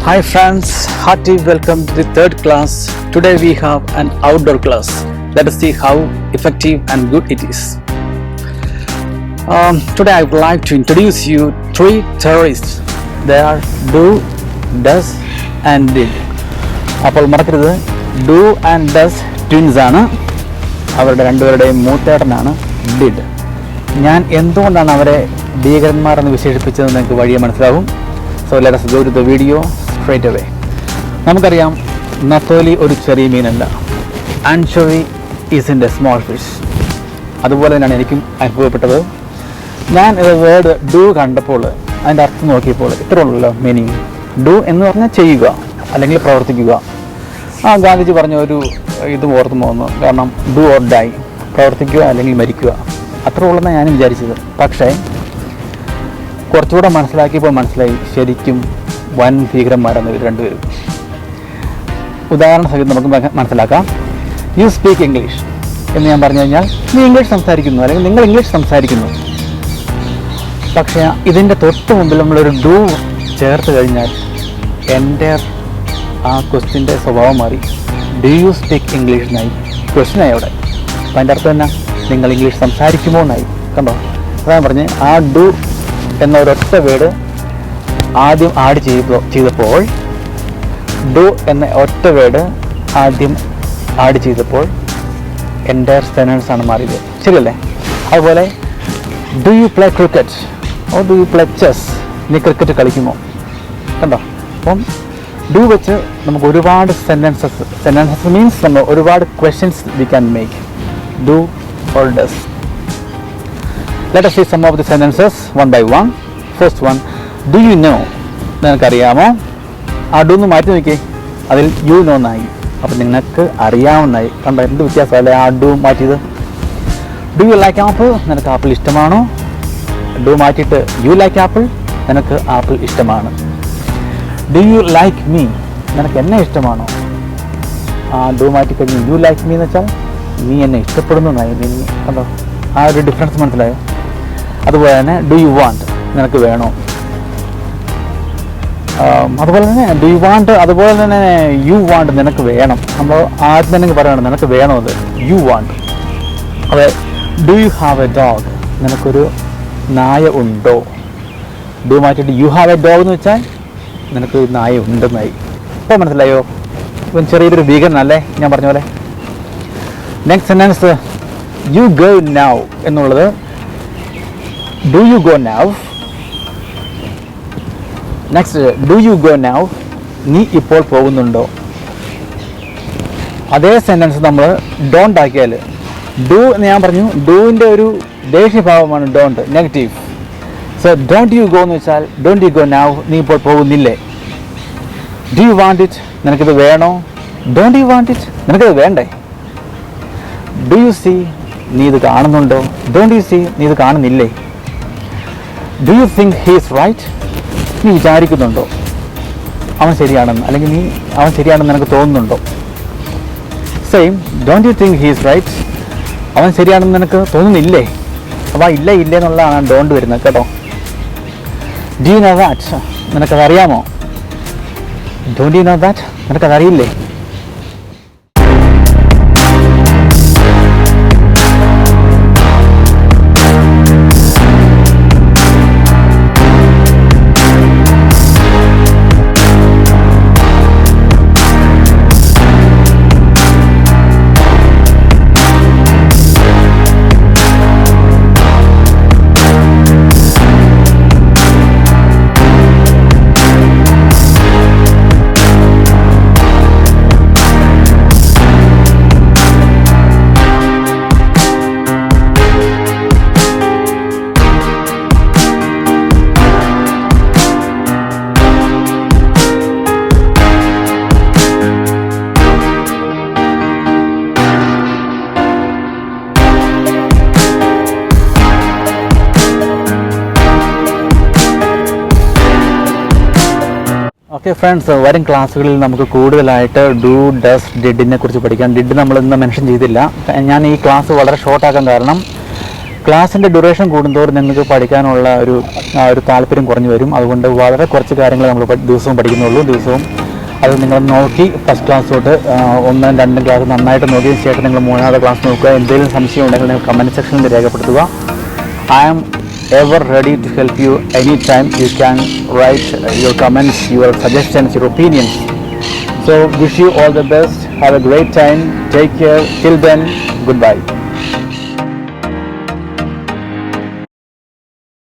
Hi friends, hearty welcome to the third class. Today we have an outdoor class. Let us see how effective and good it is. Today I would like to introduce you three theories. They are do, does and did. അപ്പോൾ മറക്കരുത്, do and does twins ആണ്. അവരുടെ രണ്ടുപേരുടെയും മൂത്തേട്ടനാണ് did. ഞാൻ എന്തുകൊണ്ടാണ് അവരെ ഭീകരന്മാരെന്ന് വിശേഷിപ്പിച്ചതെന്ന് നിങ്ങൾക്ക് വഴിയെ മനസ്സിലാവും. So let us go to the video straight away. നമുക്കറിയാം, നത്തോലി ഒരു ചെറിയ മീനല്ല. ആൻഷോവി ഈസിൻ്റെ സ്മോൾ ഫിഷ്. അതുപോലെ തന്നെയാണ് എനിക്കും അനുഭവപ്പെട്ടത്. ഞാൻ വേർഡ് ഡു കണ്ടപ്പോൾ അതിൻ്റെ അർത്ഥം നോക്കിയപ്പോൾ ഇത്ര ഉള്ളല്ലോ മീനിങ്. ഡു എന്ന് പറഞ്ഞാൽ ചെയ്യുക അല്ലെങ്കിൽ പ്രവർത്തിക്കുക. ഗാന്ധിജി പറഞ്ഞ ഒരു ഇതും ഓർത്ത് പോകുന്നു. കാരണം ഡു ഓർ ഡൈ, പ്രവർത്തിക്കുക അല്ലെങ്കിൽ മരിക്കുക, അത്ര ഉള്ളതെന്നാണ് ഞാനും വിചാരിച്ചത്. പക്ഷേ കുറച്ചുകൂടെ മനസ്സിലാക്കിയപ്പോൾ മനസ്സിലായി, ശരിക്കും വൻ ഭീകരന്മാരാണ് ഇവർ രണ്ടുപേരും. ഉദാഹരണ സഹിതം നമുക്ക് മനസ്സിലാക്കാം. യു സ്പീക്ക് ഇംഗ്ലീഷ് എന്ന് ഞാൻ പറഞ്ഞു കഴിഞ്ഞാൽ നീ ഇംഗ്ലീഷ് സംസാരിക്കുന്നു അല്ലെങ്കിൽ നിങ്ങൾ ഇംഗ്ലീഷ് സംസാരിക്കുന്നു. പക്ഷേ ഇതിൻ്റെ തൊട്ട് മുമ്പിൽ നമ്മളൊരു ഡു ചേർത്ത് കഴിഞ്ഞാൽ എൻ്റെ ആ ക്വസ്റ്റ്യൻ്റെ സ്വഭാവം മാറി. ഡു യു സ്പീക്ക് ഇംഗ്ലീഷ് എന്നായി, ക്വസ്റ്റ്യനായി അവിടെ. അപ്പം അതിൻ്റെ അർത്ഥം തന്നെ നിങ്ങൾ ഇംഗ്ലീഷ് സംസാരിക്കുമോ എന്നായി. കണ്ടോ? അതാണ് പറഞ്ഞ് ആ ഡു എന്ന ഒരൊറ്റ വേർഡ് ആദ്യം ആഡ് ചെയ്തപ്പോൾ ഡു എന്ന ഒറ്റ വേർഡ് ആദ്യം ആഡ് ചെയ്തപ്പോൾ എൻ്റെ സെൻറ്റൻസ് ആണ് മാറിയത്. ശരിയല്ലേ? അതുപോലെ do you play cricket or do you play chess, നീ ക്രിക്കറ്റ് കളിക്കുമോ? കണ്ടോ? അപ്പം ഡു വെച്ച് നമുക്ക് ഒരുപാട് സെൻറ്റൻസസ് മീൻസ് നമ്മൾ ഒരുപാട് questions we can make. Do or does. Let us see some of the sentences one by one. First one, do you know? നിനക്കറിയാമോ? ആ ഡു ഒന്ന് മാറ്റി നോക്കിയേ, അതിൽ യു നോ എന്നായി. അപ്പം നിങ്ങൾക്ക് അറിയാവുന്നതായി. കണ്ടോ എന്ത് വ്യത്യാസമല്ലേ ആ ഡു മാറ്റിയത്. ഡു യു ലൈക്ക് ആപ്പിൾ, നിനക്ക് ആപ്പിൾ ഇഷ്ടമാണോ? ഡു മാറ്റിയിട്ട് യു ലൈക്ക് ആപ്പിൾ, നിനക്ക് ആപ്പിൾ ഇഷ്ടമാണ്. ഡു യു ലൈക്ക് മീ, നിനക്ക് എന്നെ ഇഷ്ടമാണോ? ആ ഡു മാറ്റിക്കഴിഞ്ഞ് യു ലൈക്ക് മീ എന്ന് വെച്ചാൽ നീ എന്നെ ഇഷ്ടപ്പെടുന്നു എന്നായി. നീ കണ്ടോ ആ ഒരു ഡിഫറൻസ് മനസ്സിലായോ? അതുപോലെ തന്നെ ഡു യു വാണ്ട്, നിനക്ക് വേണോ? അതുപോലെ തന്നെ ഡു യു വാണ്ട്, അതുപോലെ തന്നെ യു വാണ്ട്, നിനക്ക് വേണം. നമ്മൾ ആദ്യം തന്നെ പറയണം നിനക്ക് വേണോ, അത് യു വാണ്ട്. അതെ, do you have A dog, നിനക്കൊരു നായ ഉണ്ടോ? ഡു മാറ്റിയിട്ട് യു ഹാവ് എ ഡോഗ് എന്ന് വെച്ചാൽ നിനക്കൊരു നായ ഉണ്ടെന്നായി. ഇപ്പോൾ മനസ്സിലായോ? ഇപ്പം ചെറിയൊരു ഭീകരനല്ലേ ഞാൻ പറഞ്ഞ പോലെ. Next sentence, you go now എന്നുള്ളത് do you go now. Next do you go now, നീ ഇപ്പോൾ പോകുന്നുണ്ടോ? അതേ സെൻറ്റൻസ് നമ്മൾ ഡോണ്ട് ആക്കിയാൽ, ഡു എന്ന് ഞാൻ പറഞ്ഞു, ഡൂവിൻ്റെ ഒരു ദേഷ്യഭാവമാണ് don't, negative. So don't you go എന്ന് വെച്ചാൽ ഡോണ്ട് യു ഗോ നൗ, നീ ഇപ്പോൾ പോകുന്നില്ലേ. ഡു യു വാണ്ട് ഇറ്റ്, നിനക്കിത് വേണോ? ഡോണ്ട് യു വാണ്ട് ഇറ്റ്, നിനക്കത് വേണ്ടേ. ഡു യു സീ, നീ ഇത് കാണുന്നുണ്ടോ? ഡോണ്ട് യു സീ, നീ ഇത് കാണുന്നില്ലേ. Do you think he is right, നീ വിചാരിക്കുന്നുണ്ടോ അവൻ ശരിയാണെന്ന്, അല്ലെങ്കിൽ അവൻ ശരിയാണെന്ന് നിനക്ക് തോന്നുന്നുണ്ടോ? Same, don't you think he is right, അവൻ ശരിയാണെന്ന് നിനക്ക് തോന്നുന്നില്ലേ. അപ്പോൾ ഇല്ല ഇല്ലേ എന്നുള്ളതാണ് ഡോണ്ട് വരുന്നത് കേട്ടോ. ഡു യു നോ ദാറ്റ്, നിനക്കതറിയാമോ? ഡോണ്ട് യു നോ ദാറ്റ്, നിനക്കതറിയില്ലേ. ഓക്കെ ഫ്രണ്ട്സ്, വരും ക്ലാസ്സുകളിൽ നമുക്ക് കൂടുതലായിട്ട് ഡു, ഡസ്, ഡിഡിനെ കുറിച്ച് പഠിക്കാം. ഡിഡ് നമ്മൾ ഇന്ന് മെൻഷൻ ചെയ്തില്ല. ഞാൻ ഈ ക്ലാസ് വളരെ ഷോർട്ടാക്കാൻ കാരണം ക്ലാസ്സിൻ്റെ ഡ്യൂറേഷൻ കൂടുന്തോറും നിങ്ങൾക്ക് പഠിക്കാനുള്ള ഒരു താല്പര്യം കുറഞ്ഞു വരും. അതുകൊണ്ട് വളരെ കുറച്ച് കാര്യങ്ങൾ നമ്മൾ ദിവസവും പഠിക്കുന്നുള്ളൂ. ദിവസവും അത് നിങ്ങൾ നോക്കി ഫസ്റ്റ് ക്ലാസ് തൊട്ട് 1, 2 ക്ലാസ് നന്നായിട്ട് നോക്കിയതിന് ശേഷം നിങ്ങൾ 3ാമത്തെ ക്ലാസ് നോക്കുക. എന്തെങ്കിലും സംശയം ഉണ്ടെങ്കിൽ നിങ്ങൾ കമൻറ്റ് സെക്ഷനിൽ രേഖപ്പെടുത്തുക. I am ever ready to help you anytime. You can write your comments, your suggestions, your opinions. So wish you all the best. Have a great time. Take care. Till then, goodbye.